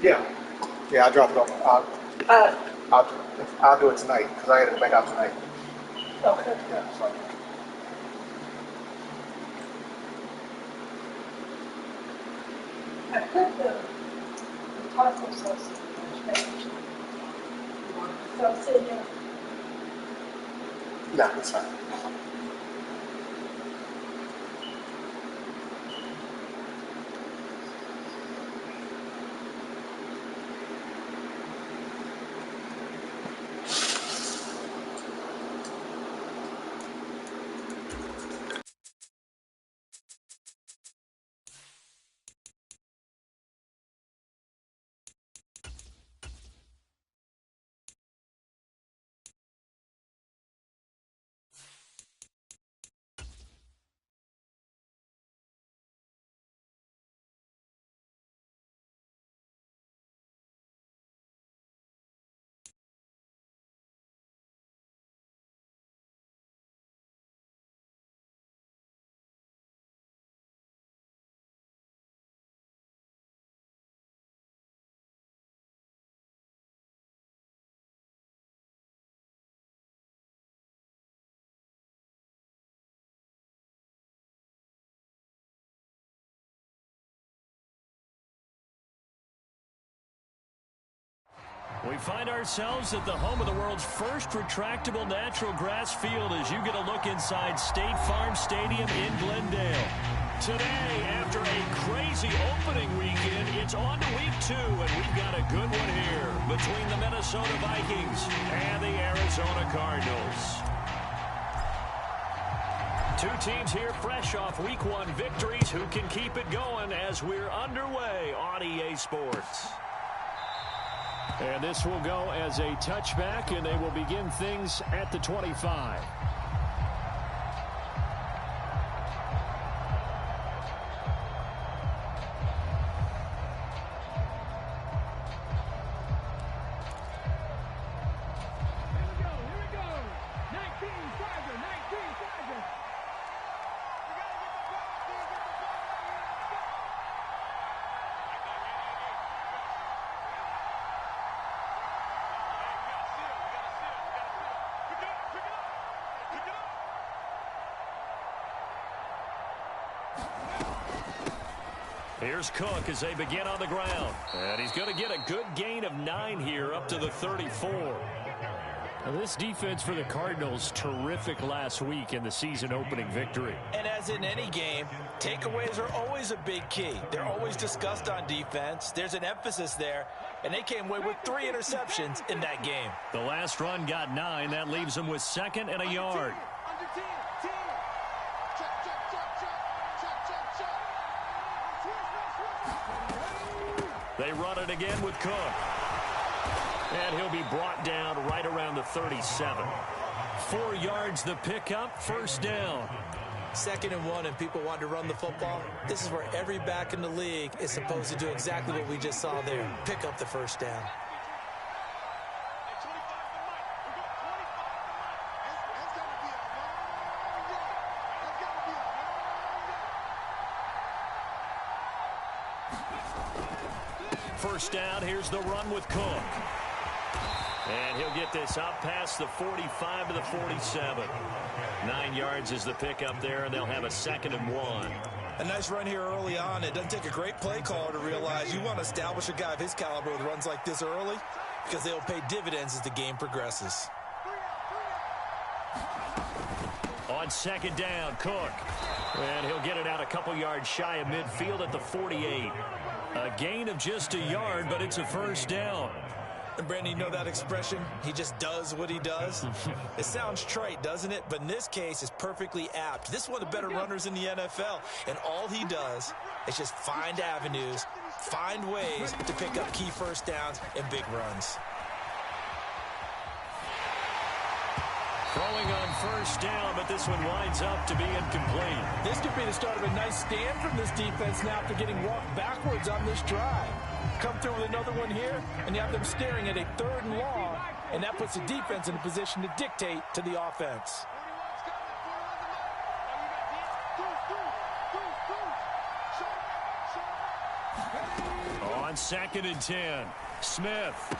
Yeah. Yeah, I'll drop it off. I'll do it tonight because I got to go back out tonight. Okay. Yeah. So. I think the taco sauce changed. You want the sauce in there? Yeah, that's fine. We find ourselves at the home of the world's first retractable natural grass field as you get a look inside State Farm Stadium in Glendale. Today, after a crazy opening weekend, it's on to week 2, and we've got a good one here between the Minnesota Vikings and the Arizona Cardinals. Two teams here fresh off week 1 victories who can keep it going as we're underway on EA Sports. And this will go as a touchback, and they will begin things at the 25. Here's Cook as they begin on the ground. And he's going to get a good gain of 9 here up to the 34. Now this defense for the Cardinals, terrific last week in the season-opening victory. And as in any game, takeaways are always a big key. They're always discussed on defense. There's an emphasis there, and they came away with 3 interceptions in that game. The last run got 9. That leaves them with 2nd and a yard. They run it again with Cook. And he'll be brought down right around the 37. 4 yards the pickup, first down. 2nd and 1, and people want to run the football. This is where every back in the league is supposed to do exactly what we just saw there. Pick up the first down. First down, here's the run with Cook. And he'll get this up past the 45 to the 47. 9 yards is the pickup there, and they'll have a 2nd and 1. A nice run here early on. It doesn't take a great play caller to realize you want to establish a guy of his caliber with runs like this early because they'll pay dividends as the game progresses. On 2nd down, Cook. And he'll get it out a couple yards shy of midfield at the 48. A gain of just a yard, but it's a first down. And Brandon, you know that expression? He just does what he does. It sounds trite, doesn't it? But in this case, it's perfectly apt. This is one of the better runners in the NFL. And all he does is just find avenues, find ways to pick up key first downs and big runs. Throwing on first down, but this one winds up to be incomplete. This could be the start of a nice stand from this defense now after getting walked backwards on this drive. Come through with another one here, and you have them staring at a 3rd and long, and that puts the defense in a position to dictate to the offense. On 2nd and 10, Smith.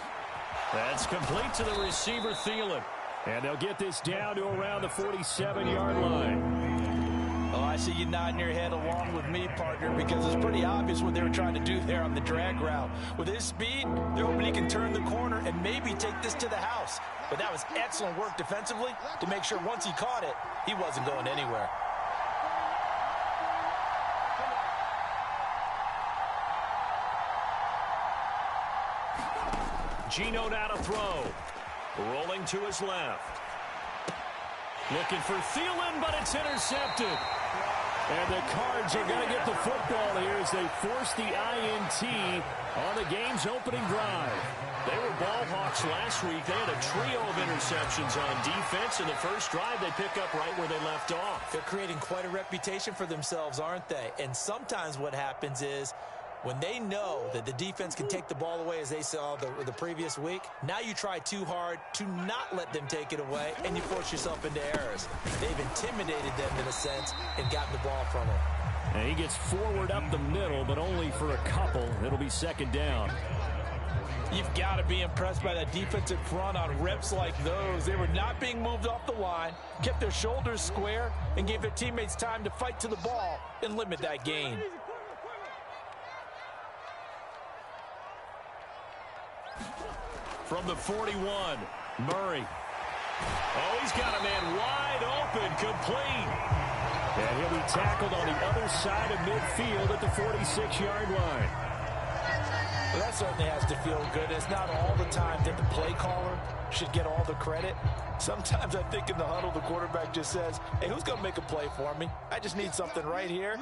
That's complete to the receiver, Thielen. And they'll get this down to around the 47-yard line. Oh, I see you nodding your head along with me, partner, because it's pretty obvious what they were trying to do there on the drag route. With his speed, they're hoping he can turn the corner and maybe take this to the house. But that was excellent work defensively to make sure once he caught it, he wasn't going anywhere. Geno now to throw. Rolling to his left. Looking for Thielen, but it's intercepted. And the Cards are going to get the football here as they force the INT on the game's opening drive. They were ball hawks last week. They had a trio of interceptions on defense. In the first drive, they pick up right where they left off. They're creating quite a reputation for themselves, aren't they? And sometimes what happens is when they know that the defense can take the ball away, as they saw the previous week, now you try too hard to not let them take it away, and you force yourself into errors. They've intimidated them in a sense and gotten the ball from them. And he gets forward up the middle, but only for a couple. It'll be 2nd down. You've got to be impressed by that defensive front on reps like those. They were not being moved off the line, kept their shoulders square, and gave their teammates time to fight to the ball and limit that gain. From the 41, Murray. Oh, he's got a man wide open, complete. And he'll be tackled on the other side of midfield at the 46-yard line. Well, that certainly has to feel good. It's not all the time that the play caller should get all the credit. Sometimes I think in the huddle, the quarterback just says, hey, who's going to make a play for me? I just need something right here.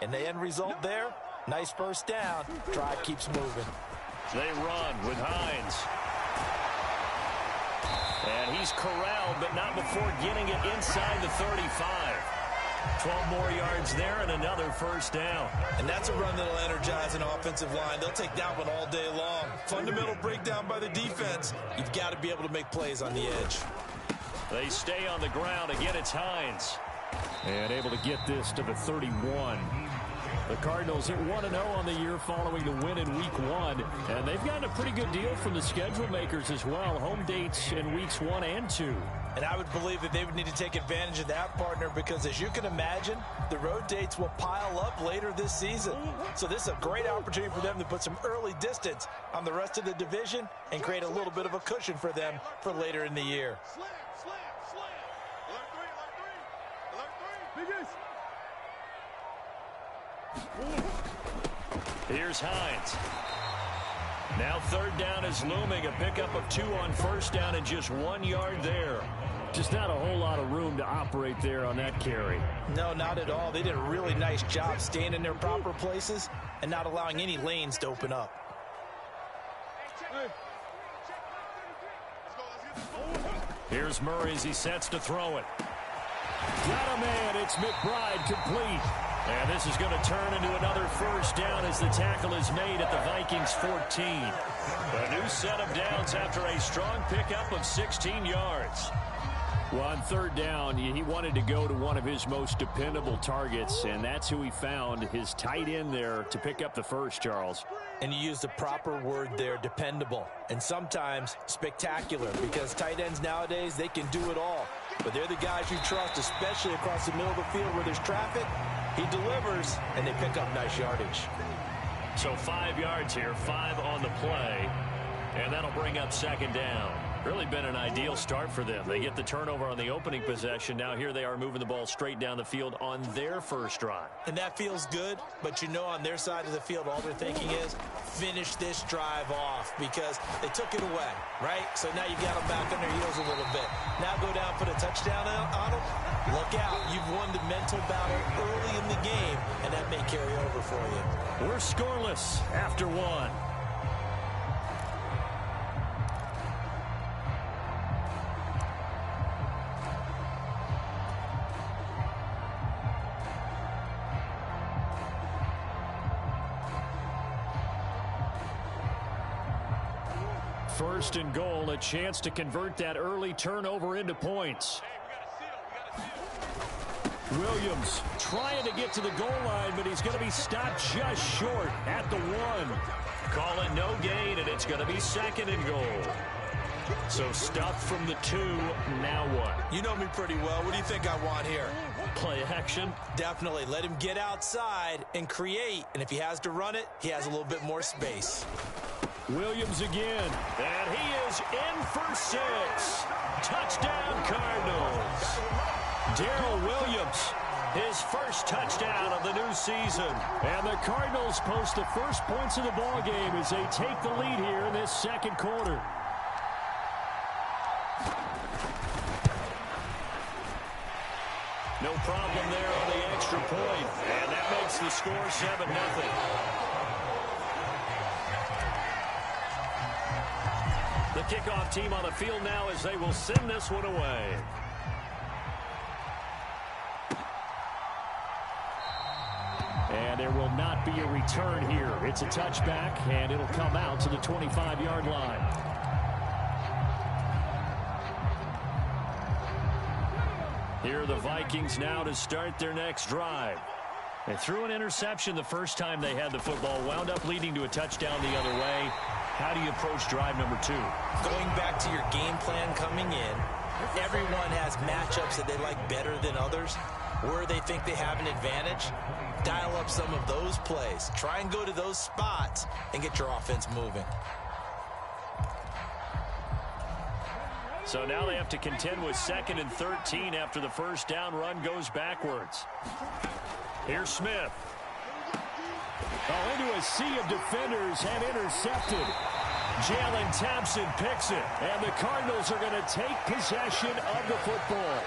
And the end result there, nice first down. Drive keeps moving. They run with Hines. And he's corralled, but not before getting it inside the 35. 12 more yards there and another first down. And that's a run that'll energize an offensive line. They'll take that one all day long. Fundamental breakdown by the defense. You've got to be able to make plays on the edge. They stay on the ground. Again, it's Hines. And able to get this to the 31. The Cardinals at 1-0 on the year following the win in Week 1. And they've gotten a pretty good deal from the schedule makers as well. Home dates in Weeks 1 and 2. And I would believe that they would need to take advantage of that, partner, because as you can imagine, the road dates will pile up later this season. So this is a great opportunity for them to put some early distance on the rest of the division and create a little bit of a cushion for them for later in the year. Here's Hines. Now 3rd down is looming. A pickup of 2 on 1st down and just 1 yard there. Just not a whole lot of room to operate there on that carry. No, not at all. They did a really nice job staying in their proper places and not allowing any lanes to open up. Here's Murray as he sets to throw it. Got a man. It's McBride complete. And this is going to turn into another first down as the tackle is made at the Vikings 14. A new set of downs after a strong pickup of 16 yards. Well, on 3rd down, he wanted to go to one of his most dependable targets, and that's who he found, his tight end there, to pick up the first, Charles. And you used the proper word there, dependable, and sometimes spectacular, because tight ends nowadays, they can do it all. But they're the guys you trust, especially across the middle of the field where there's traffic. He delivers, and they pick up nice yardage. So 5 yards here, 5 on the play, and that'll bring up 2nd down. Really been an ideal start for them. They get the turnover on the opening possession. Now here they are moving the ball straight down the field on their first drive. And that feels good, but you know on their side of the field, all they're thinking is finish this drive off because they took it away, right? So now you've got them back on their heels a little bit. Now go down, put a touchdown on them. Look out. You've won the mental battle early in the game, and that may carry over for you. We're scoreless after 1. First and goal, a chance to convert that early turnover into points. Williams trying to get to the goal line, but he's going to be stopped just short at the 1. Call it no gain, and it's going to be 2nd and goal. So stuff from the 2. Now what? You know me pretty well. What do you think I want here? Play action? Definitely. Let him get outside and create. And if he has to run it, he has a little bit more space. Williams again. And he is in for 6. Touchdown, Cardinals. Darrell Williams, his first touchdown of the new season. And the Cardinals post the first points of the ball game as they take the lead here in this 2nd quarter. No problem there on the extra point. And that makes the score 7-0. The kickoff team on the field now as they will send this one away. And there will not be a return here. It's a touchback, and it'll come out to the 25-yard line. Here are the Vikings now to start their next drive. They threw an interception the first time they had the football, wound up leading to a touchdown the other way. How do you approach drive number 2? Going back to your game plan coming in, everyone has matchups that they like better than others. Where they think they have an advantage, dial up some of those plays. Try and go to those spots and get your offense moving. So now they have to contend with 2nd and 13 after the first down run goes backwards. Here's Smith. Oh, into a sea of defenders and intercepted. Jalen Thompson picks it, and the Cardinals are going to take possession of the football.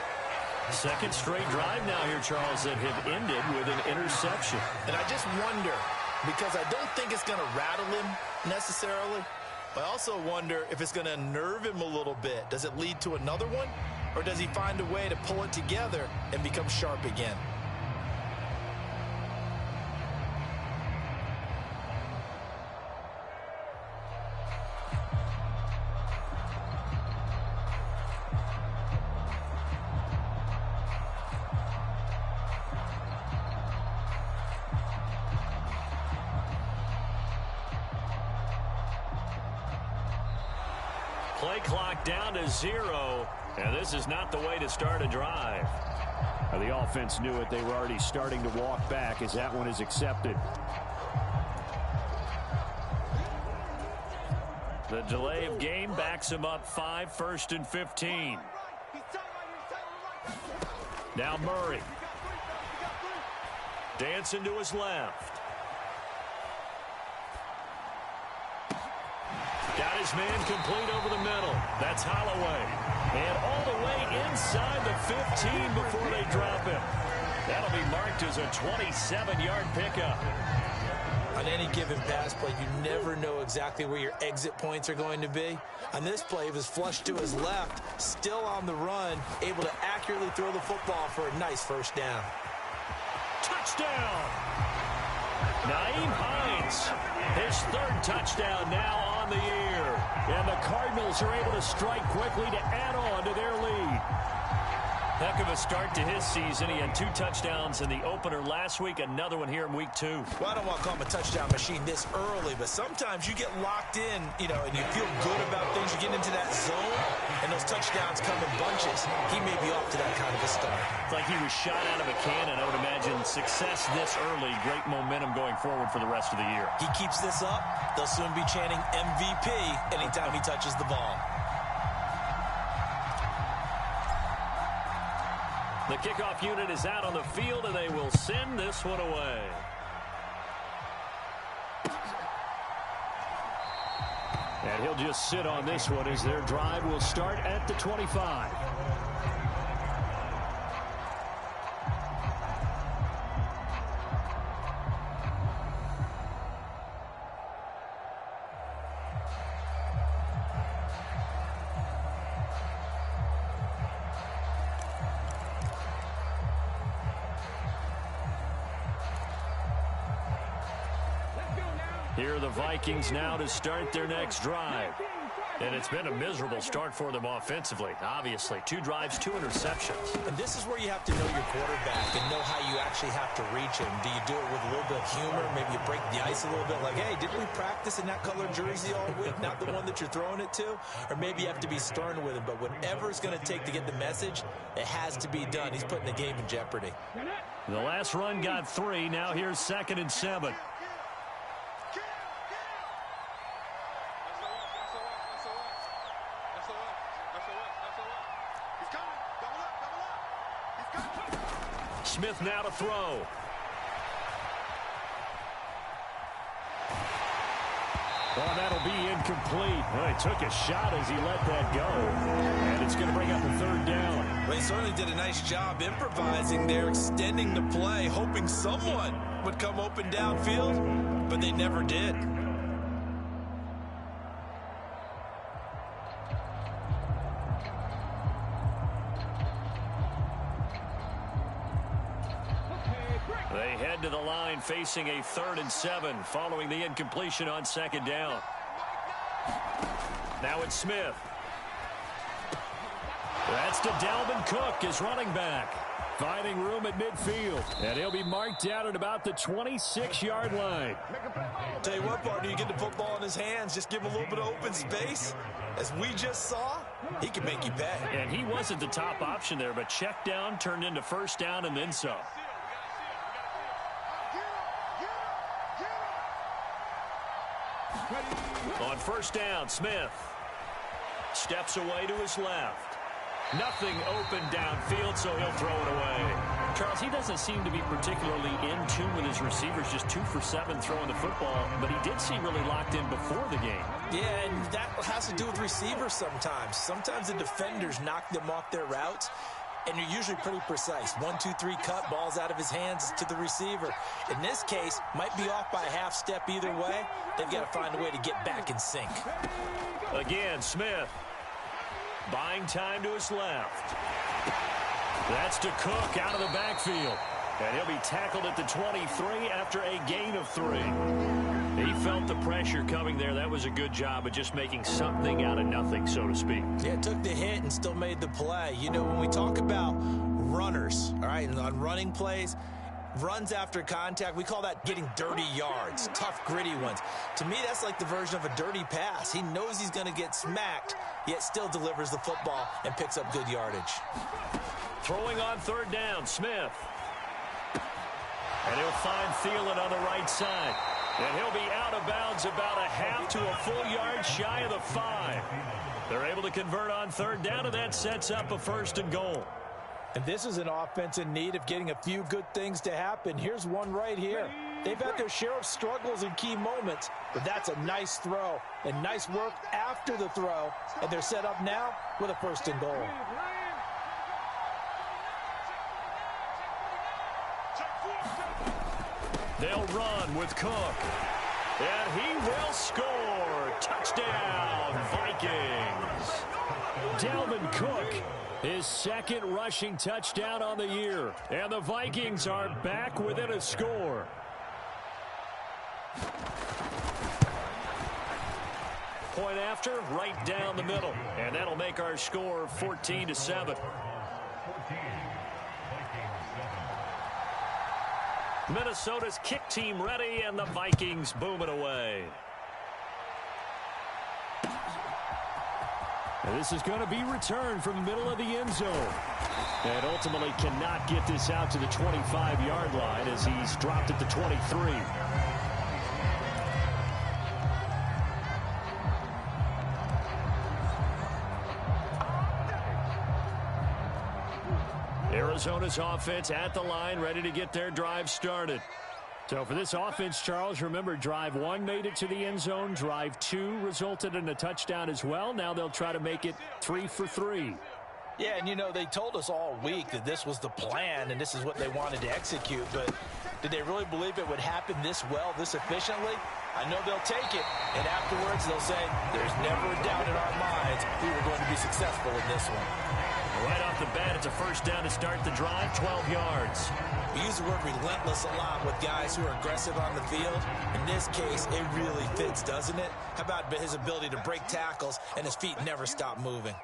2nd straight drive now here, Charles, that have ended with an interception. And I just wonder, because I don't think it's going to rattle him necessarily, I also wonder if it's going to unnerve him a little bit. Does it lead to another one? Or does he find a way to pull it together and become sharp again? Play clock down to 0, and this is not the way to start a drive. The offense knew it. They were already starting to walk back as that one is accepted. The delay of game backs him up 5, 1st and 15. Now Murray. Dancing to his left. Got his man complete over the middle. That's Holloway. And all the way inside the 15 before they drop him. That'll be marked as a 27-yard pickup. On any given pass play, you never know exactly where your exit points are going to be. On this play, it was flushed to his left, still on the run, able to accurately throw the football for a nice first down. Touchdown! Nyheim Hines, his 3rd touchdown now on the year. And the Cardinals are able to strike quickly to add on to their lead. Heck of a start to his season. He had 2 touchdowns in the opener last week, another one here in week 2. Well, I don't want to call him a touchdown machine this early, but sometimes you get locked in, and you feel good about things. You get into that zone, and those touchdowns come in bunches. He may be off to that kind of a start. It's like he was shot out of a cannon. I would imagine success this early, great momentum going forward for the rest of the year. He keeps this up, they'll soon be chanting MVP anytime he touches the ball. The kickoff unit is out on the field, and they will send this one away. And he'll just sit on this one as their drive will start at the 25. Here are the Vikings now to start their next drive. And it's been a miserable start for them offensively, obviously. 2 drives, 2 interceptions. And this is where you have to know your quarterback and know how you actually have to reach him. Do you do it with a little bit of humor? Maybe you break the ice a little bit like, hey, didn't we practice in that color jersey all week, not the one that you're throwing it to? Or maybe you have to be stern with him. But whatever it's going to take to get the message, it has to be done. He's putting the game in jeopardy. The last run got 3. Now here's 2nd and 7. Smith now to throw. Well, that'll be incomplete. Well, he took a shot as he let that go. And it's going to bring up a 3rd down. Well, he certainly did a nice job improvising there, extending the play, hoping someone would come open downfield, but they never did. They head to the line facing a 3rd and 7 following the incompletion on 2nd down. Now it's Smith. That's to Dalvin Cook, his running back. Finding room at midfield. And he'll be marked down at about the 26-yard line. Tell you what, partner, you get the football in his hands, just give him a little bit of open space. As we just saw, he can make you pay. And he wasn't the top option there, but check down turned into 1st down and then some. On 1st down, Smith steps away to his left. Nothing open downfield, so he'll throw it away. Charles, he doesn't seem to be particularly in tune with his receivers, just 2 for 7 throwing the football, but he did seem really locked in before the game. Yeah, and that has to do with receivers sometimes. Sometimes the defenders knock them off their routes, and you're usually pretty precise. 1, 2, 3 cut, balls out of his hands to the receiver. In this case, might be off by a half step either way. They've got to find a way to get back in sync. Again, Smith buying time to his left. That's to Cook out of the backfield. And he'll be tackled at the 23 after a gain of 3. He felt the pressure coming there. That was a good job of just making something out of nothing, so to speak. Yeah, took the hit and still made the play. You know, when we talk about runners, all right, and on running plays, runs after contact, we call that getting dirty yards, tough, gritty ones. To me, that's like the version of a dirty pass. He knows he's going to get smacked, yet still delivers the football and picks up good yardage. Throwing on 3rd down, Smith. And he'll find Thielen on the right side. And he'll be out of bounds about a half to a full yard shy of the 5. They're able to convert on 3rd down, and that sets up a 1st and goal. And this is an offense in need of getting a few good things to happen. Here's one right here. They've had their share of struggles in key moments, but that's a nice throw and nice work after the throw. And they're set up now with a 1st and goal. They'll run with Cook. And he will score. Touchdown, Vikings. Dalvin Cook, his 2nd rushing touchdown on the year. And the Vikings are back within a score. Point after, right down the middle. And that'll make our score 14-7. Minnesota's kick team ready, and the Vikings boom it away. And this is going to be returned from the middle of the end zone. And ultimately cannot get this out to the 25-yard line as he's dropped at the 23. Arizona's offense at the line, ready to get their drive started. So for this offense, Charles, remember, drive 1 made it to the end zone. Drive 2 resulted in a touchdown as well. Now they'll try to make it 3 for 3. Yeah, and you know, they told us all week that this was the plan and this is what they wanted to execute. But did they really believe it would happen this well, this efficiently? I know they'll take it, and afterwards they'll say, there's never a doubt in our minds we were going to be successful in this one. Right off the bat, it's a first down to start the drive, 12 yards. We use the word relentless a lot with guys who are aggressive on the field. In this case, it really fits, doesn't it? How about his ability to break tackles and his feet never stop moving?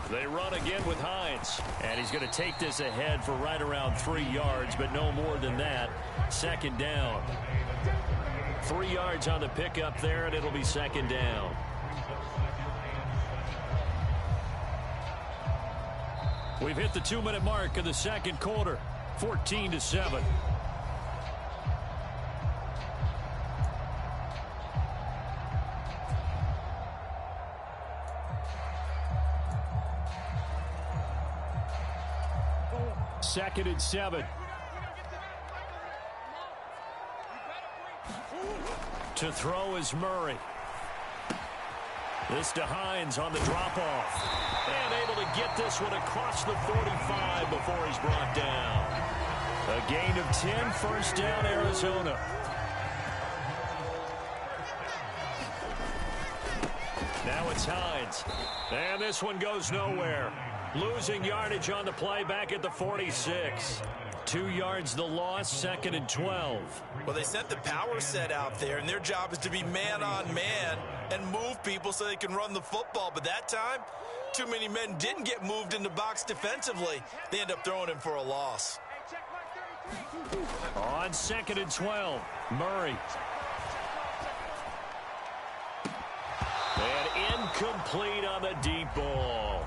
They run again with Hines, and he's going to take this ahead for right around 3 yards, but no more than that. Second down. 3 yards on the pickup there, and it'll be second down. We've hit the 2-minute mark of the second quarter, 14-7. Second and 7. To throw is Murray. This to Hines on the drop-off. And able to get this one across the 45 before he's brought down. A gain of 10, first down, Arizona. Now it's Hines. And this one goes nowhere. Losing yardage on the play back at the 46. 2 yards the loss, second and 12. Well, they sent the power set out there, and their job is to be man-on-man and move people so they can run the football. But that time, too many men didn't get moved in the box defensively. They end up throwing him for a loss. On second and 12, Murray. And incomplete on the deep ball.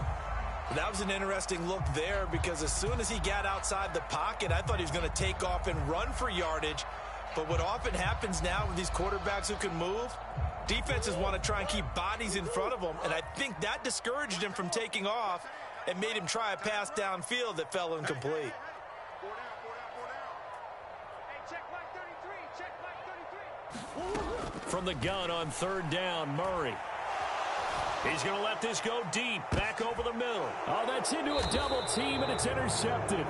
That was an interesting look there because as soon as he got outside the pocket, I thought he was going to take off and run for yardage. But what often happens now with these quarterbacks who can move, defenses want to try and keep bodies in front of them, and I think that discouraged him from taking off and made him try a pass downfield that fell incomplete. From the gun on third down, Murray. He's going to let this go deep, back over the middle. Oh, that's into a double team, and it's intercepted.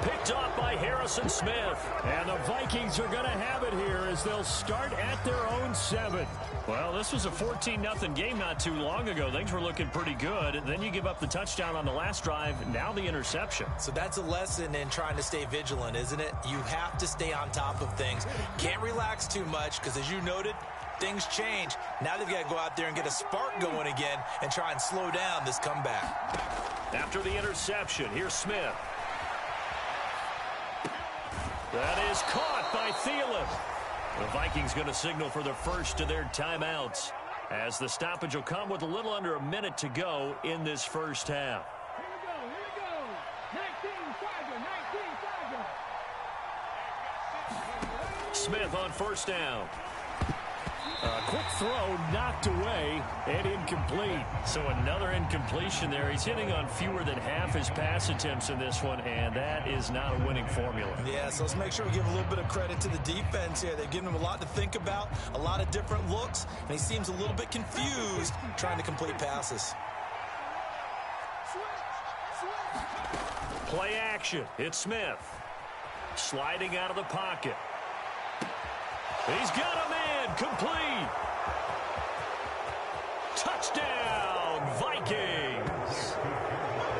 Picked off by Harrison Smith. And the Vikings are going to have it here as they'll start at their own 7. Well, this was a 14-0 game not too long ago. Things were looking pretty good. Then you give up the touchdown on the last drive, now the interception. So that's a lesson in trying to stay vigilant, isn't it? You have to stay on top of things. Can't relax too much because, as you noted, things change. Now they've got to go out there and get a spark going again and try and slow down this comeback. After the interception, here's Smith. That is caught by Thielen. The Vikings going to signal for the first of their timeouts as the stoppage will come with a little under a minute to go in this first half. Smith on first down. A quick throw knocked away and incomplete. So another incompletion there. He's hitting on fewer than half his pass attempts in this one, and that is not a winning formula. Yeah, so let's make sure we give a little bit of credit to the defense here. They've given him a lot to think about, a lot of different looks, and he seems a little bit confused trying to complete passes. Play action. It's Smith. Sliding out of the pocket. He's got a man. Complete. Touchdown, Vikings.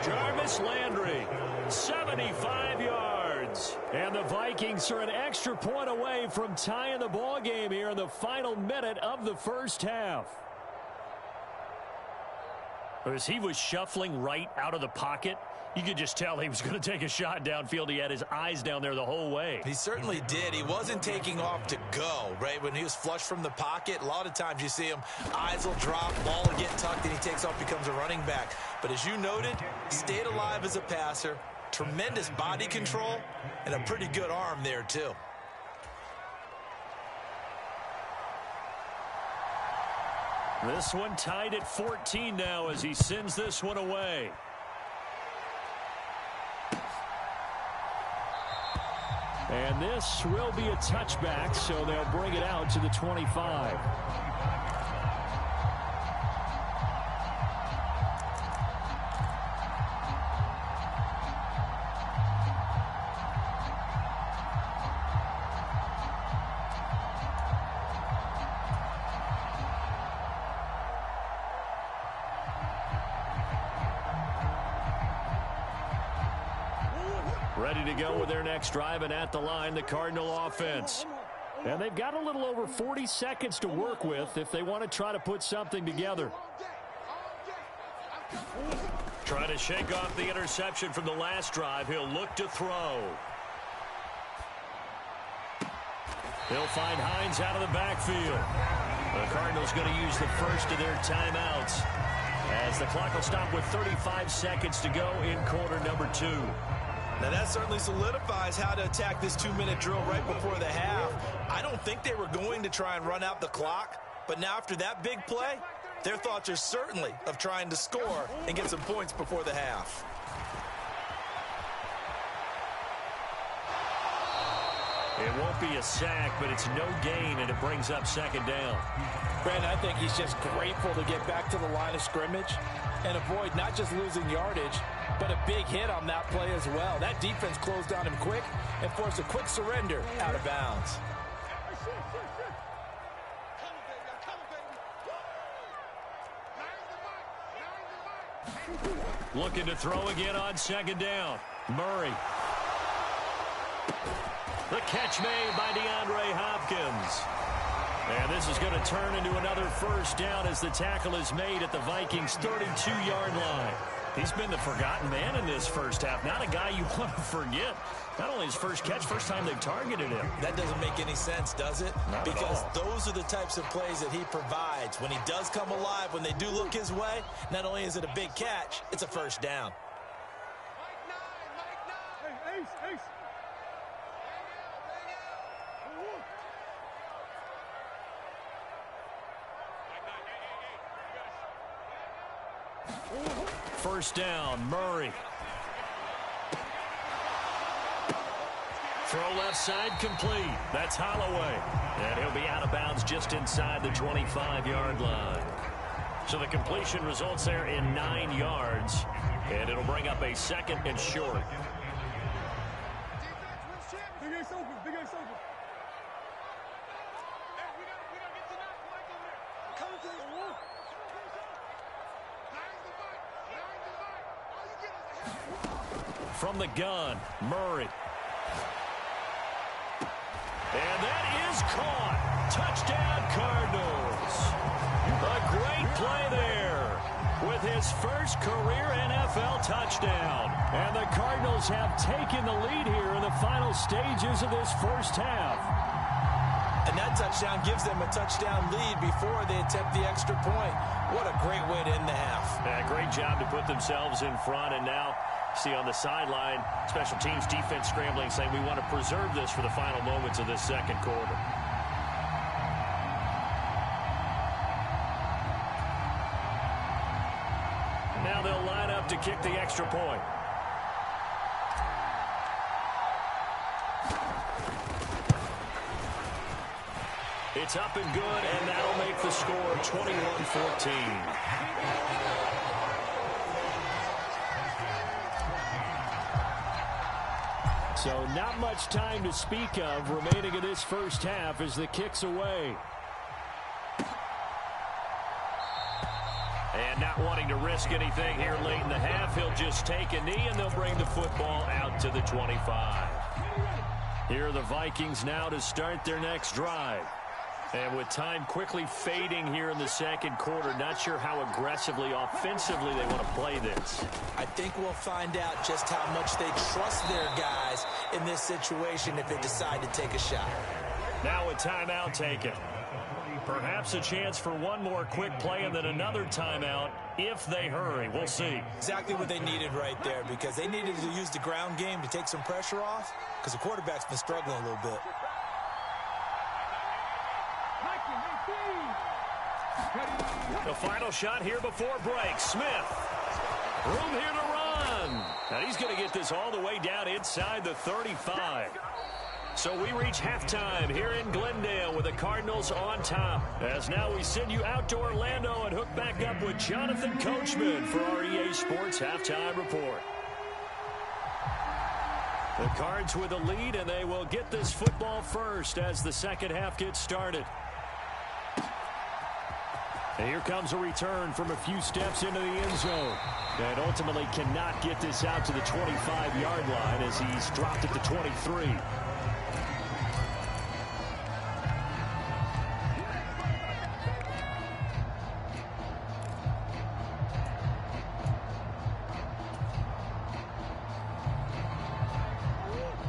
Jarvis Landry, 75 yards. And the Vikings are an extra point away from tying the ball game here in the final minute of the first half. As he was shuffling right out of the pocket, you could just tell he was going to take a shot downfield. He had his eyes down there the whole way. He certainly did. He wasn't taking off to go, right? When he was flushed from the pocket, a lot of times you see him, eyes will drop, ball will get tucked, and he takes off, becomes a running back. But as you noted, stayed alive as a passer, tremendous body control, and a pretty good arm there, too. This one tied at 14 now as he sends this one away. And this will be a touchback, so they'll bring it out to the 25. Ready to go with their next drive, and at the line, the Cardinal offense. And they've got a little over 40 seconds to work with if they want to try to put something together. Trying to shake off the interception from the last drive. He'll look to throw. He'll find Hines out of the backfield. The Cardinals going to use the first of their timeouts as the clock will stop with 35 seconds to go in quarter number 2. Now that certainly solidifies how to attack this 2-minute drill right before the half. I don't think they were going to try and run out the clock, but now after that big play, their thoughts are certainly of trying to score and get some points before the half. It won't be a sack, but it's no gain, and it brings up second down. Brandon, I think he's just grateful to get back to the line of scrimmage and avoid not just losing yardage, but a big hit on that play as well. That defense closed on him quick and forced a quick surrender out of bounds. Looking to throw again on second down. Murray. The catch made by DeAndre Hopkins. And this is going to turn into another first down as the tackle is made at the Vikings' 32-yard line. He's been the forgotten man in this first half. Not a guy you want to forget. Not only his first catch, first time they've targeted him. That doesn't make any sense, does it? Not because at all. Those are the types of plays that he provides. When he does come alive, when they do look his way, not only is it a big catch, it's a first down. First down, Murray. Throw left side complete. That's Holloway. And he'll be out of bounds just inside the 25-yard line. So the completion results there in 9 yards. And it'll bring up a second and short. From the gun, Murray. And that is caught. Touchdown, Cardinals. A great play there with his first career NFL touchdown. And the Cardinals have taken the lead here in the final stages of this first half. And that touchdown gives them a touchdown lead before they attempt the extra point. What a great way to end the half. Yeah, great job to put themselves in front, and now see on the sideline, special teams defense scrambling, saying we want to preserve this for the final moments of this second quarter. Now they'll line up to kick the extra point. It's up and good, and that'll make the score 21-14. So not much time to speak of remaining in this first half as the kick's away. And not wanting to risk anything here late in the half, he'll just take a knee and they'll bring the football out to the 25. Here are the Vikings now to start their next drive. And with time quickly fading here in the second quarter, not sure how aggressively, offensively they want to play this. I think we'll find out just how much they trust their guys in this situation if they decide to take a shot. Now a timeout taken. Perhaps a chance for one more quick play and then another timeout if they hurry. We'll see. Exactly what they needed right there, because they needed to use the ground game to take some pressure off because the quarterback's been struggling a little bit. The final shot here before break. Smith. Room here to run. And he's going to get this all the way down inside the 35. So we reach halftime here in Glendale with the Cardinals on top. As now we send you out to Orlando and hook back up with Jonathan Coachman for our EA Sports Halftime Report. The Cards with a lead, and they will get this football first as the second half gets started. And here comes a return from a few steps into the end zone. And ultimately cannot get this out to the 25-yard line as he's dropped at the 23.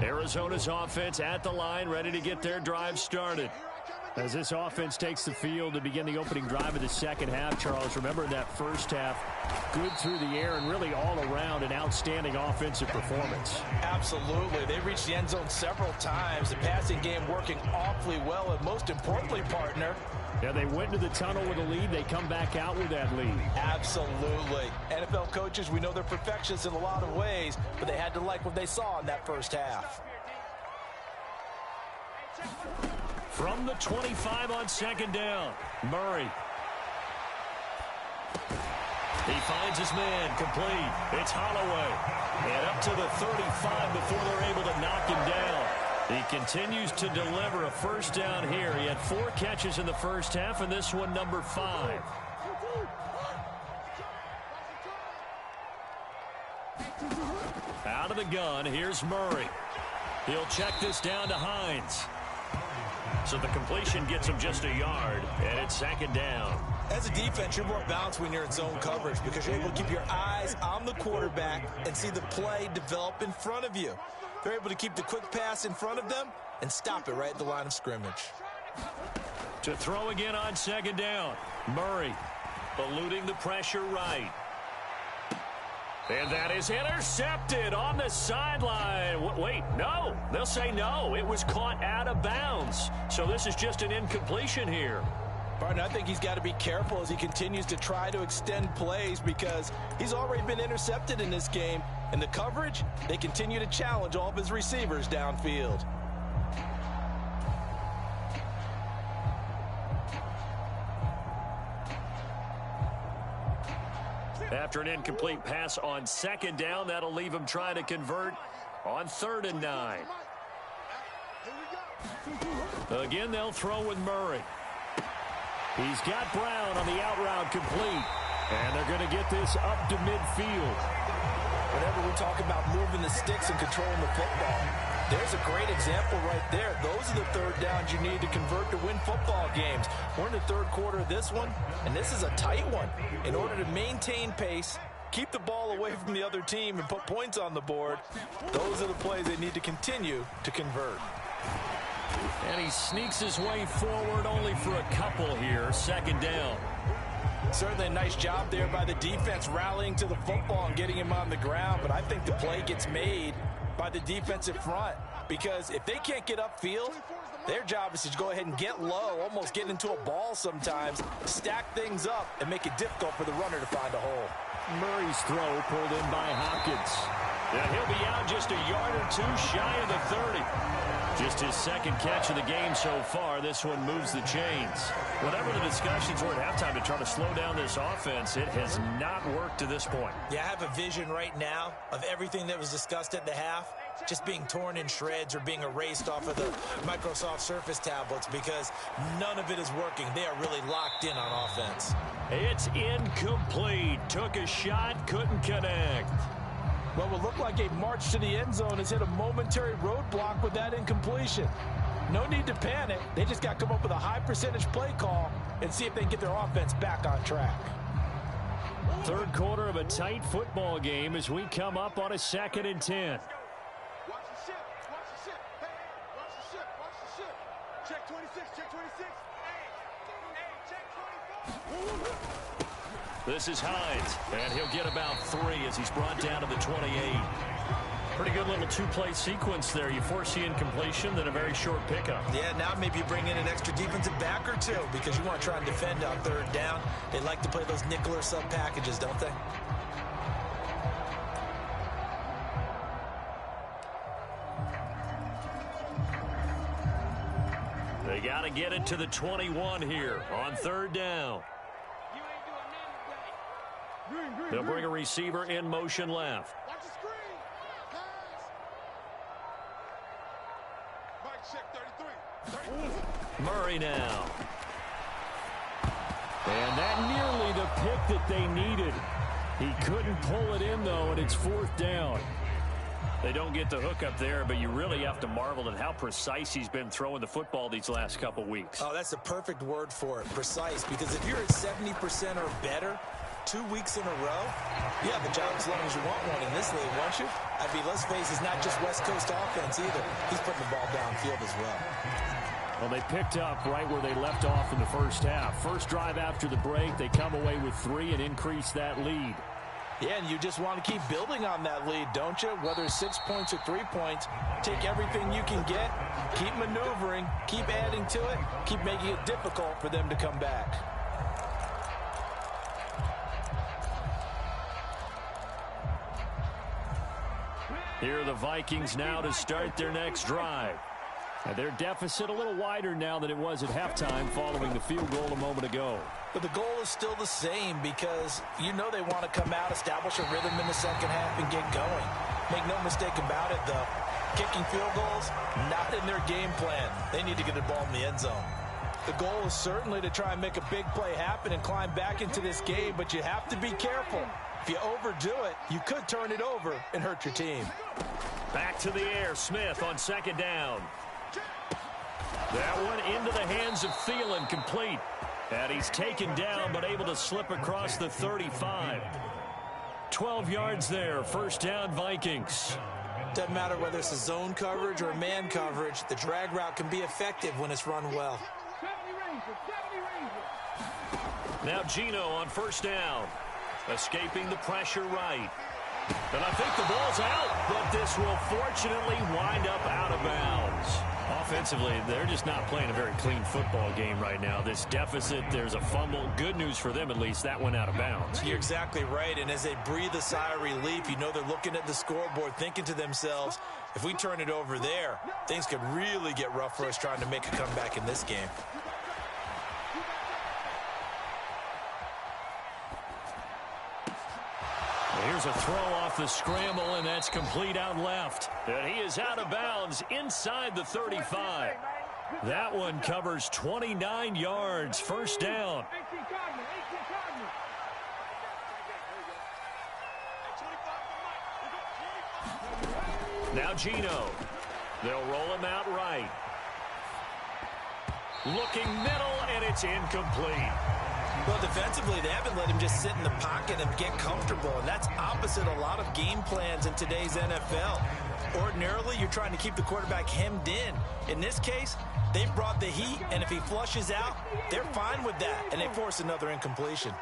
Arizona's offense at the line, ready to get their drive started. As this offense takes the field to begin the opening drive of the second half, Charles, remember that first half, good through the air and really all around an outstanding offensive performance. Absolutely. They reached the end zone several times. The passing game working awfully well, and most importantly, partner, yeah, they went to the tunnel with a lead. They come back out with that lead. Absolutely. NFL coaches, we know they're perfectionists in a lot of ways, but they had to like what they saw in that first half. From the 25 on second down, Murray. He finds his man, complete. It's Holloway. And up to the 35 before they're able to knock him down. He continues to deliver a first down here. He had 4 catches in the first half, and this one number 5. Out of the gun, here's Murray. He'll check this down to Hines. So the completion gets him just a yard, and it's second down. As a defense, you're more balanced when you're in zone coverage because you're able to keep your eyes on the quarterback and see the play develop in front of you. They're able to keep the quick pass in front of them and stop it right at the line of scrimmage. To throw again on second down, Murray eluding the pressure right. And that is intercepted on the sideline. Wait, no. They'll say no. It was caught out of bounds. So this is just an incompletion here. Partner, I think he's got to be careful as he continues to try to extend plays because he's already been intercepted in this game. And the coverage, they continue to challenge all of his receivers downfield. After an incomplete pass on second down, that'll leave him trying to convert on 3rd and 9. Again, they'll throw with Murray. He's got Brown on the out route complete. And they're going to get this up to midfield. Whenever we talk about moving the sticks and controlling the football, there's a great example right there. Those are the third downs you need to convert to win football games. We're in the third quarter of this one, and this is a tight one. In order to maintain pace, keep the ball away from the other team, and put points on the board, those are the plays they need to continue to convert. And he sneaks his way forward only for a couple here. Second down. Certainly a nice job there by the defense rallying to the football and getting him on the ground, but I think the play gets made by the defensive front because if they can't get upfield, their job is to go ahead and get low, almost get into a ball sometimes, stack things up, and make it difficult for the runner to find a hole. Murray's throw pulled in by Hopkins. Yeah, he'll be out just a yard or two shy of the 30. Just his second catch of the game so far. This one moves the chains. Whatever the discussions were at halftime to try to slow down this offense, it has not worked to this point. Yeah, I have a vision right now of everything that was discussed at the half just being torn in shreds or being erased off of the Microsoft Surface tablets because none of it is working. They are really locked in on offense. It's incomplete. Took a shot, couldn't connect. Well, what looked like a march to the end zone has hit a momentary roadblock with that incompletion. No need to panic. They just got to come up with a high percentage play call and see if they can get their offense back on track. Third quarter of a tight football game as we come up on a 2nd and 10. Watch the ship. Watch the ship. Hey, watch the ship. Watch the ship. Check 26. Check 26. Hey, check 24. This is Hines, and he'll get about 3 as he's brought down to the 28. Pretty good little two-play sequence there. You force the incompletion, then a very short pickup. Yeah, now maybe you bring in an extra defensive back or two because you want to try and defend on third down. They like to play those nickel or sub packages, don't they? They got to get it to the 21 here on third down. They'll bring a receiver in motion left. Watch the screen. Pass. Mike check 33. Murray now. And that nearly the pick that they needed. He couldn't pull it in, though, and it's 4th down. They don't get the hook up there, but you really have to marvel at how precise he's been throwing the football these last couple weeks. Oh, that's a perfect word for it, precise, because if you're at 70% or better 2 weeks in a row, you have a job as long as you want one in this league, won't you? I mean, let's face it, it's not just West Coast offense either. He's putting the ball downfield as well. Well, they picked up right where they left off in the first half. First drive after the break, they come away with 3 and increase that lead. Yeah, and you just want to keep building on that lead, don't you? Whether it's 6 points or 3 points, take everything you can get, keep maneuvering, keep adding to it, keep making it difficult for them to come back. Here are the Vikings now to start their next drive. And their deficit a little wider now than it was at halftime following the field goal a moment ago. But the goal is still the same because you know they want to come out, establish a rhythm in the second half, and get going. Make no mistake about it, though. Kicking field goals, not in their game plan. They need to get the ball in the end zone. The goal is certainly to try and make a big play happen and climb back into this game, but you have to be careful. If you overdo it, you could turn it over and hurt your team. Back to the air, Smith on 2nd down. That one into the hands of Thielen, complete. And he's taken down, but able to slip across the 35. 12 yards there, 1st down Vikings. Doesn't matter whether it's a zone coverage or man coverage, the drag route can be effective when it's run well. Now Geno on 1st down. Escaping the pressure right. And I think the ball's out, but this will fortunately wind up out of bounds. Offensively, they're just not playing a very clean football game right now. This deficit, there's a fumble. Good news for them, at least. That went out of bounds. You're exactly right, and as they breathe a sigh of relief, you know they're looking at the scoreboard, thinking to themselves, if we turn it over there, things could really get rough for us trying to make a comeback in this game. Here's a throw off the scramble, and that's complete out left. And he is out of bounds inside the 35. That one covers 29 yards, 1st down. Now Geno. They'll roll him out right. Looking middle, and it's incomplete. Well, defensively, they haven't let him just sit in the pocket and get comfortable, and that's opposite a lot of game plans in today's NFL. Ordinarily, you're trying to keep the quarterback hemmed in. In this case, they brought the heat, and if he flushes out, they're fine with that, and they force another incompletion.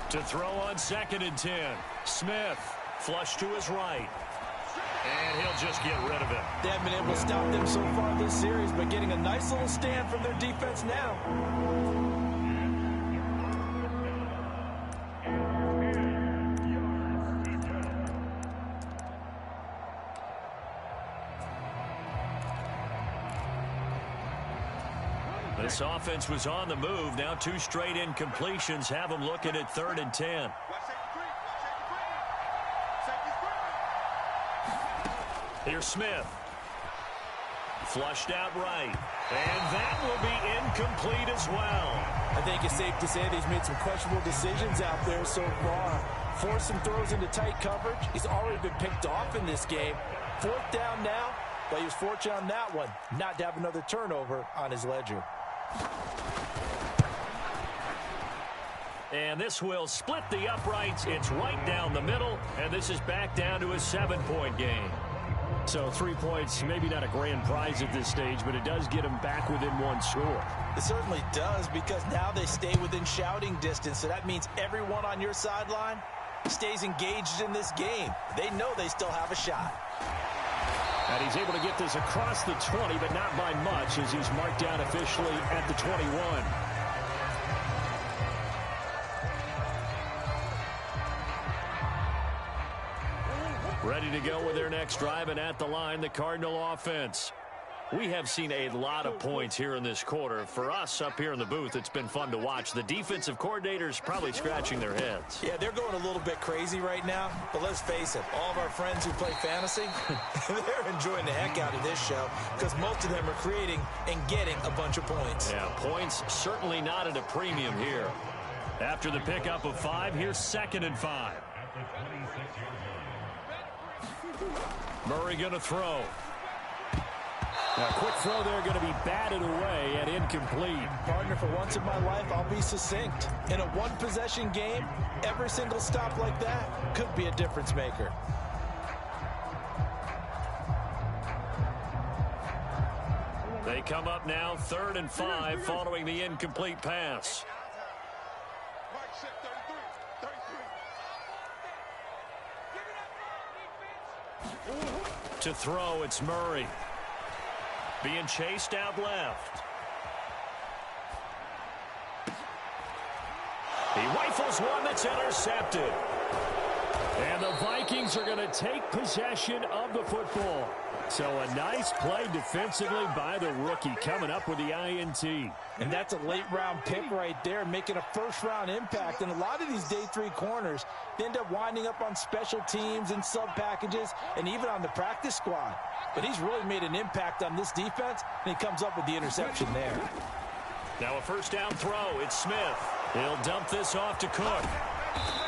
To throw on 2nd and 10. Smith, flush to his right. And he'll just get rid of it. They haven't been able to stop them so far this series, but getting a nice little stand from their defense now. This offense was on the move. Now 2 straight incompletions have them looking at 3rd and 10. Here's Smith. Flushed out right. And that will be incomplete as well. I think it's safe to say that he's made some questionable decisions out there so far. Forced some throws into tight coverage. He's already been picked off in this game. 4th down now, but he was fortunate on that one not to have another turnover on his ledger. And this will split the uprights. It's right down the middle, and this is back down to a 7-point game. So 3 points, maybe not a grand prize at this stage, but it does get them back within 1 score. It certainly does, because now they stay within shouting distance, so that means everyone on your sideline stays engaged in this game. They know they still have a shot. And he's able to get this across the 20, but not by much, as he's marked down officially at the 21. Ready to go with their next drive, and at the line, the Cardinal offense. We have seen a lot of points here in this quarter. For us up here in the booth, it's been fun to watch. The defensive coordinators probably scratching their heads. Yeah, they're going a little bit crazy right now, but let's face it, all of our friends who play fantasy, they're enjoying the heck out of this show because most of them are creating and getting a bunch of points. Yeah, points certainly not at a premium here. After the pickup of 5, here's 2nd and 5. Murray going to throw. A quick throw there going to be batted away and incomplete. Partner, for once in my life, I'll be succinct. In a one-possession game, every single stop like that could be a difference maker. They come up now 3rd and 5 following the incomplete pass. Mike, set 33. To throw, it's Murray. Being chased out left. He rifles one that's intercepted. And the Vikings are going to take possession of the football. So a nice play defensively by the rookie coming up with the INT. And that's a late-round pick right there, making a first-round impact. And a lot of these day 3 corners, they end up winding up on special teams and sub-packages and even on the practice squad. But he's really made an impact on this defense, and he comes up with the interception there. Now a first down throw. It's Smith. He'll dump this off to Cook.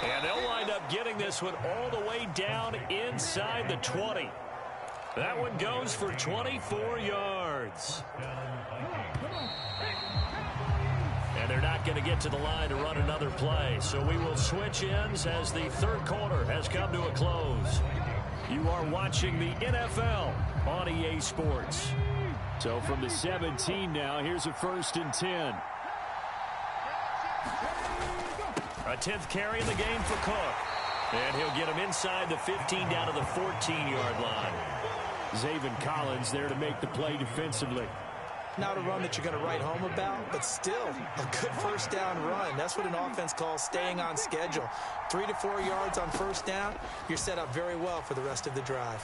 And they'll wind up getting this one all the way down inside the 20. That one goes for 24 yards. And they're not going to get to the line to run another play. So we will switch ends as the 3rd quarter has come to a close. You are watching the NFL on EA Sports. So from the 17 now, here's a 1st and 10. A 10th carry in the game for Cook. And he'll get him inside the 15 down to the 14-yard line. Zaven Collins there to make the play defensively. Not a run that you're going to write home about, but still a good first down run. That's what an offense calls staying on schedule. 3 to 4 yards on first down, you're set up very well for the rest of the drive.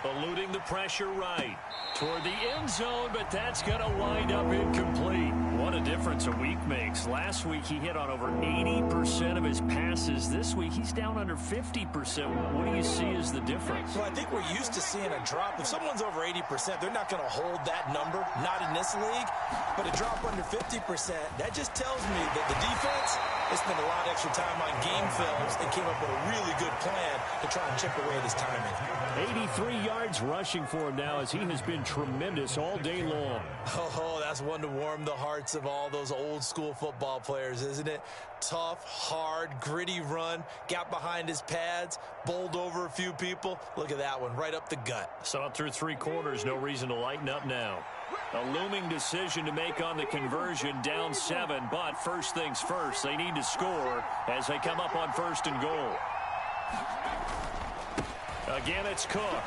Eluding the pressure right toward the end zone, but that's going to wind up incomplete. What a difference a week makes. Last week he hit on over 80% of his passes. This week he's down under 50%. What do you see as the difference? Well, I think we're used to seeing a drop. If someone's over 80%, they're not going to hold that number, not in this league. But a drop under 50%, that just tells me that the defense has spent a lot of extra time on game films and came up with a really good plan to try and chip away at his timing. 83 yards rushing for him now as he has been tremendous all day long. Oh, that's one to warm the hearts of all those old school football players, isn't it? Tough, hard, gritty run, got behind his pads, bowled over a few people. Look at that one, right up the gut. Saw through 3 quarters, no reason to lighten up now. A looming decision to make on the conversion, down 7, but first things first, they need to score as they come up on 1st and goal. Again, it's Cook.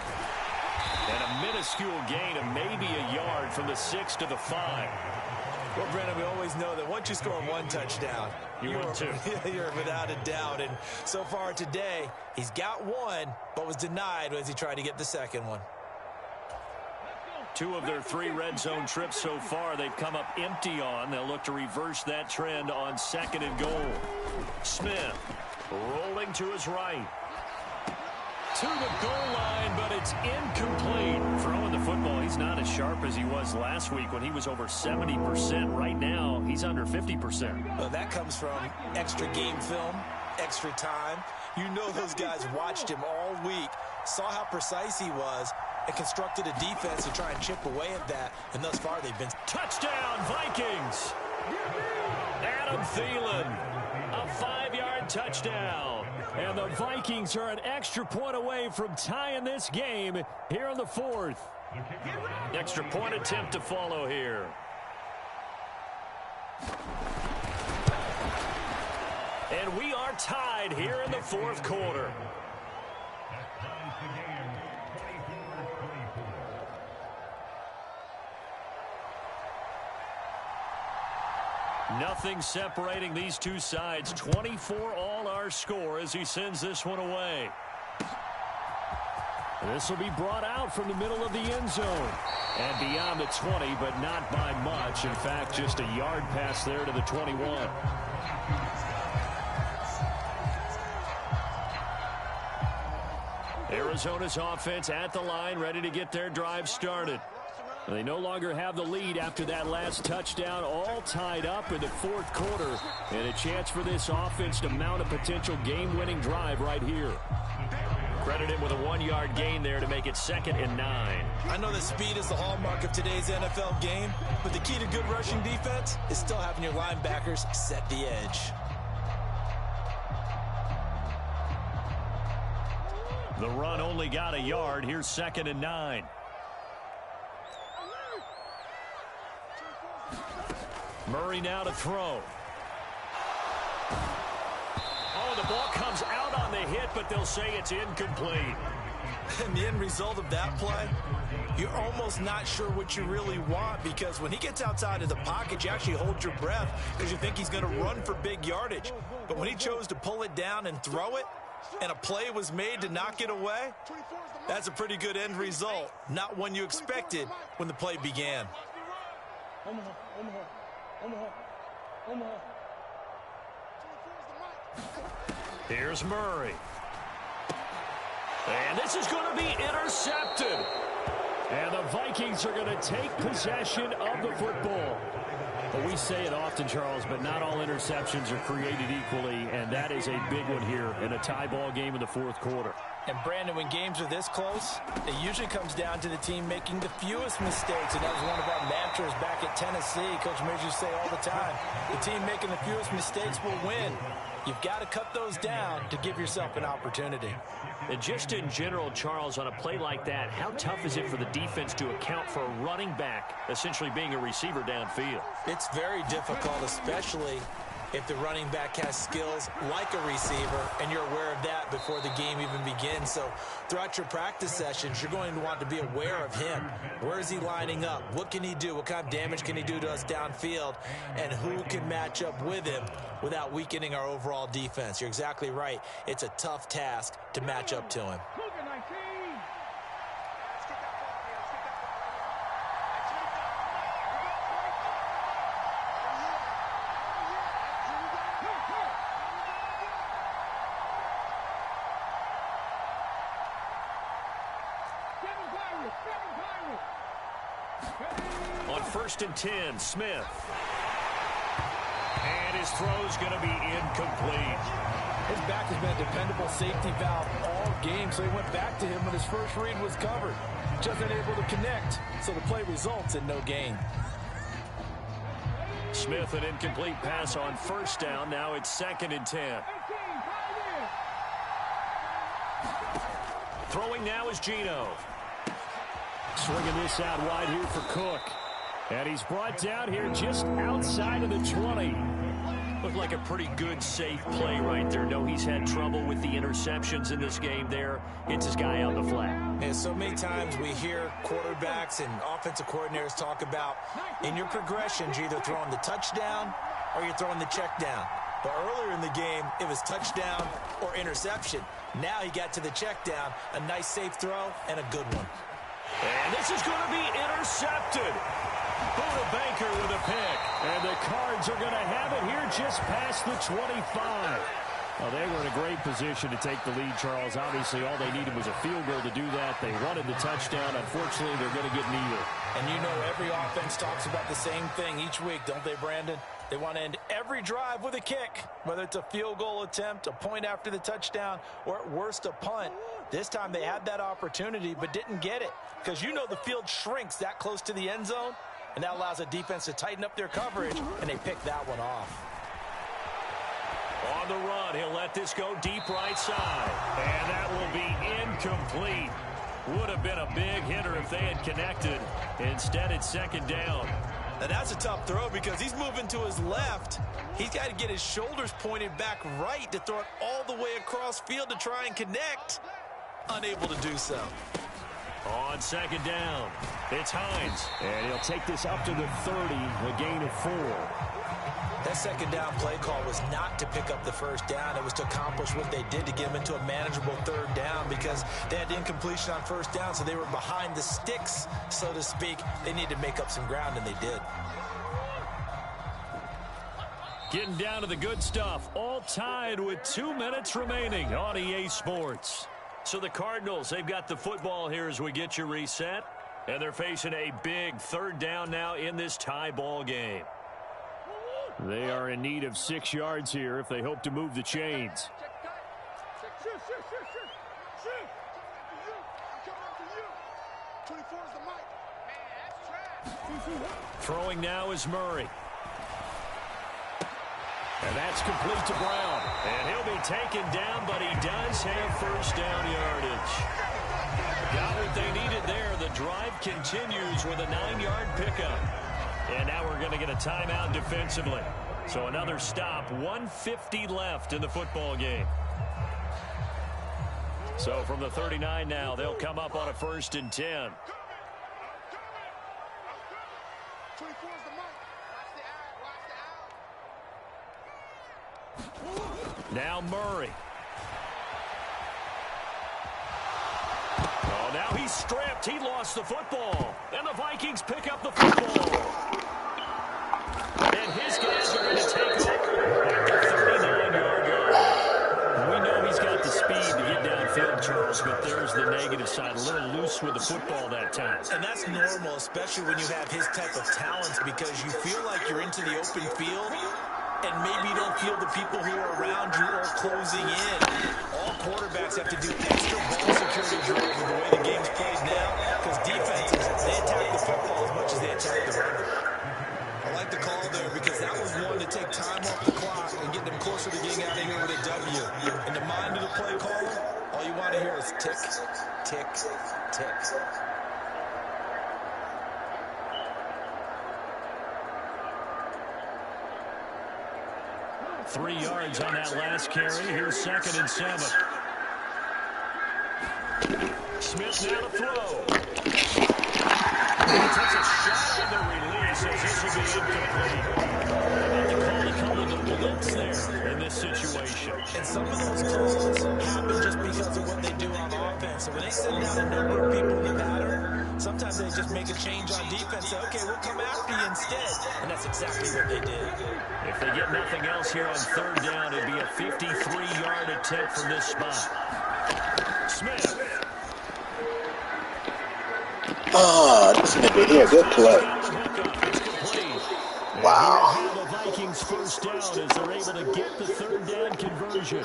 And a minuscule gain of maybe a yard from the 6 to the 5. Well, Brennan, we always know that once you score 1 touchdown, you're without a doubt. And so far today, he's got 1, but was denied as he tried to get the second one. 2 of their 3 red zone trips so far, they've come up empty on. They'll look to reverse that trend on 2nd and goal. Smith rolling to his right. To the goal line, but it's incomplete. Throwing the football, he's not as sharp as he was last week when he was over 70%. Right now, he's under 50%. Well, that comes from extra game film, extra time. You know those guys watched him all week, saw how precise he was, and constructed a defense to try and chip away at that. And thus far, they've been... Touchdown, Vikings! Adam Thielen, a 5-yard touchdown. And the Vikings are an extra point away from tying this game here in the 4th. Extra point attempt to follow here. And we are tied here in the 4th quarter. Nothing separating these two sides. 24 all our score as he sends this one away. This will be brought out from the middle of the end zone. And beyond the 20, but not by much. In fact, just a yard pass there to the 21. Arizona's offense at the line, ready to get their drive started. They no longer have the lead after that last touchdown, all tied up in the fourth quarter. And a chance for this offense to mount a potential game-winning drive right here. Credit him with a 1-yard gain there to make it 2nd and 9. I know that speed is the hallmark of today's NFL game, but the key to good rushing defense is still having your linebackers set the edge. The run only got a yard. Here's 2nd and 9. Murray now to throw. Oh, the ball comes out on the hit, but they'll say it's incomplete. And the end result of that play, you're almost not sure what you really want, because when he gets outside of the pocket, you actually hold your breath because you think he's going to run for big yardage. But when he chose to pull it down and throw it, and a play was made to knock it away, that's a pretty good end result. Not one you expected when the play began. Here's Murray. And this is going to be intercepted. And the Vikings are going to take possession of the football. Well, we say it often, Charles, but not all interceptions are created equally, and that is a big one here in a tie ball game in the fourth quarter. And, Brandon, when games are this close, it usually comes down to the team making the fewest mistakes. And that was one of our mantras back at Tennessee. Coach Mears used to say all the time, the team making the fewest mistakes will win. You've got to cut those down to give yourself an opportunity. And just in general, Charles, on a play like that, how tough is it for the defense to account for a running back essentially being a receiver downfield? It's very difficult, especially if the running back has skills like a receiver, and you're aware of that before the game even begins. So throughout your practice sessions, you're going to want to be aware of him. Where is he lining up? What can he do? What kind of damage can he do to us downfield? And who can match up with him without weakening our overall defense? You're exactly right. It's a tough task to match up to him. On 1st and 10, Smith. And his throw's going to be incomplete. His back has been a dependable safety valve all game, so he went back to him when his first read was covered. Just unable to connect, so the play results in no gain. Smith, an incomplete pass on 1st down. Now it's 2nd and 10. Throwing now is Geno. Swinging this out wide here for Cook. And he's brought down here just outside of the 20. Looked like a pretty good, safe play right there. No, he's had trouble with the interceptions in this game there. Hits his guy out the flat. And so many times we hear quarterbacks and offensive coordinators talk about in your progressions, you're either throwing the touchdown or you're throwing the check down. But earlier in the game, it was touchdown or interception. Now he got to the check down, a nice safe throw, and a good one. And this is going to be intercepted. Buda Baker with a pick. And the Cards are going to have it here just past the 25. Well, they were in a great position to take the lead, Charles. Obviously, all they needed was a field goal to do that. They wanted the touchdown. Unfortunately, they're going to get neither. And you know every offense talks about the same thing each week, don't they, Brandon? They want to end every drive with a kick, whether it's a field goal attempt, a point after the touchdown, or at worst a punt. This time they had that opportunity but didn't get it, because you know the field shrinks that close to the end zone, and that allows a defense to tighten up their coverage, and they pick that one off. On the run, he'll let this go deep right side. And that will be incomplete. Would have been a big hitter if they had connected. Instead, it's 2nd down. Now that's a tough throw because he's moving to his left. He's got to get his shoulders pointed back right to throw it all the way across field to try and connect. Unable to do so. On 2nd down, it's Hines. And he'll take this up to the 30, a gain of 4. That second down play call was not to pick up the first down. It was to accomplish what they did, to get them into a manageable third down, because they had incompletion on first down, so they were behind the sticks, so to speak. They needed to make up some ground, and they did. Getting down to the good stuff. All tied with 2 minutes remaining on EA Sports. So the Cardinals, they've got the football here as we get you reset. And they're facing a big third down now in this tie ball game. They are in need of 6 yards here if they hope to move the chains. Throwing now is Murray. And that's complete to Brown. And he'll be taken down, but he does have first down yardage. Got what they needed there. The drive continues with a 9-yard pickup. And now we're going to get a timeout defensively. So another stop, 1:50 left in the football game. So from the 39 now, they'll come up on a 1st and 10. Now Murray. Oh, now he's stripped. He lost the football. And the Vikings pick up the football. And his guys are going to take over at the 39-yard line. We know he's got the speed to get downfield, Charles, but there's the negative side. A little loose with the football that time. And that's normal, especially when you have his type of talents, because you feel like you're into the open field, and maybe you don't feel the people who are around you are closing in. All quarterbacks have to do extra ball security drills with the way the game's played now, because defenses, they attack the football as much as they attack the runner. I like the call there, because that was one to take time off the clock and get them closer to getting out of here with a W. In the mind of the play caller, all you want to hear is tick, tick, tick. 3 yards on that last carry. Here's 2nd and 7. Smith now to throw. He takes a shot on the release as this will be incomplete. About to call a couple of the blitz there in this situation. And some of those calls happen just because of what they do on offense. So when they send out a number of people in the pattern, sometimes they just make a change on defense. Say, okay, we'll come after you instead. And that's exactly what they did. If they get nothing else here on 3rd down, it'd be a 53-yard attempt from this spot. Smith. Oh, this nigga here, good play. Wow. The Vikings first down as they're able to get the 3rd down conversion.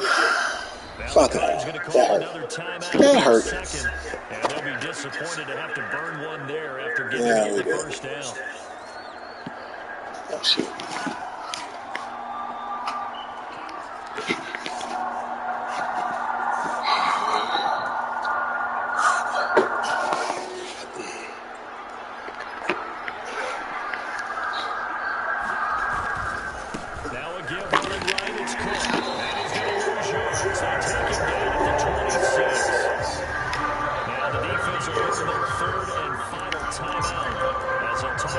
Fuck that. That hurt. Second, and they'll be disappointed to have to burn one there after getting the first down. Oh, shit.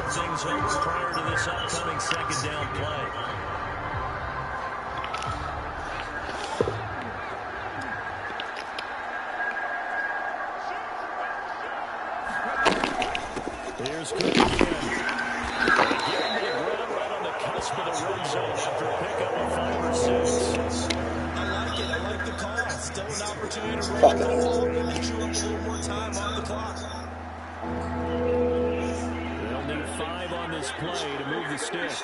Things over prior to this upcoming 2nd down play. Here's Cook again. They get him to the ground right on the cusp of the red zone after a pickup of 5 or 6. I like it. I like the call. Still an opportunity to run the ball and chew up a little more time on the clock. They'll need 5 on this play to move the sticks.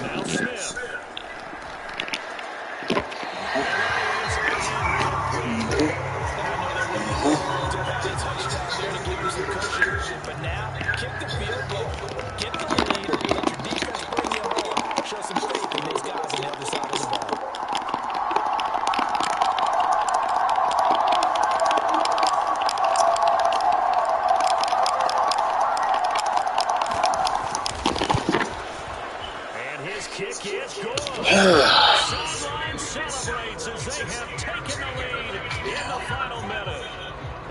Now Smith. But now, kick the field goal, get the lead, let your defense bring you home, show some faith in these guys on the other side of the ball. Sideline celebrates as they have taken the lead in the final minute.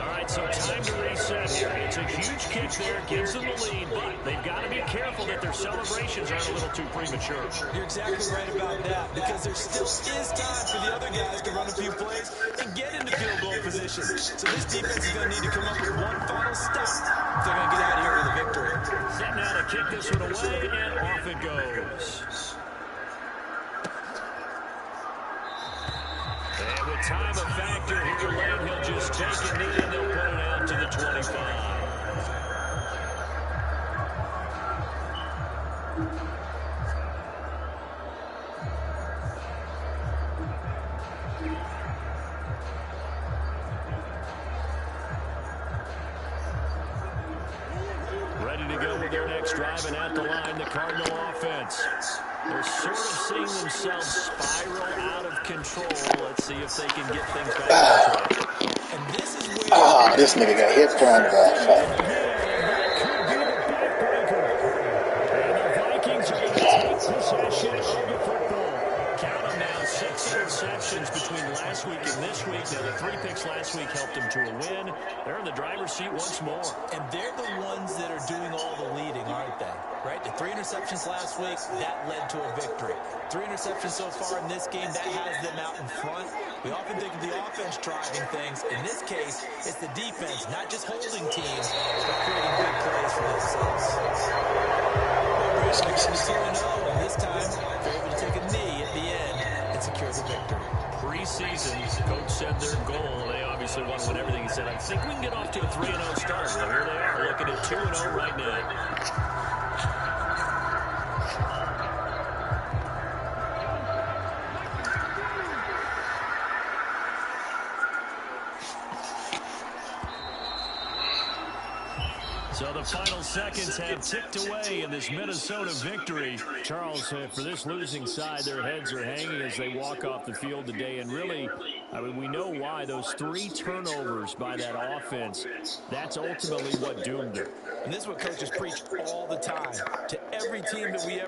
All right, so time to reset here. It's a huge kick there, gives them the lead, but they've got to be careful that their celebrations aren't a little too premature. You're exactly right about that, because there still is time for the other guys to run a few plays and get into field goal position. So this defense is going to need to come up with one final stop if they're going to get out of here with a victory. Set now to kick this one away, and off it goes. And with time a factor here late, he'll just take a knee and they'll put it out to the 25. Ready to go with their next drive, and at the line, the Cardinal offense. They're sort of seeing themselves spiral out of control. Let's see if they can get things back on track. And this is where... this nigga got hit trying to And the Vikings are going to take possession of the football. Count them now, 6 interceptions between last week and this week. Now, the 3 picks last week helped them to a win. They're in the driver's seat once more. And they're the ones that are doing all the leading, aren't they? Right? The 3 interceptions last week, that led to a victory. 3 interceptions so far in this game, that has them out in front. We often think of the offense driving things. In this case, it's the defense, not just holding teams, but creating big plays for themselves. Remember, it's 2-0, and this time, they're able to take a knee at the end and secure the victory. Preseason, coach said their goal, they obviously want to win everything. He said, I think we can get off to a 3-0 start. Well, here they are, looking at 2-0 right now. So the final seconds have ticked away in this Minnesota victory. Charles, for this losing side, their heads are hanging as they walk off the field today. And really, I mean, we know why. Those 3 turnovers by that offense, that's ultimately what doomed them. And this is what coaches preach all the time to every team that we ever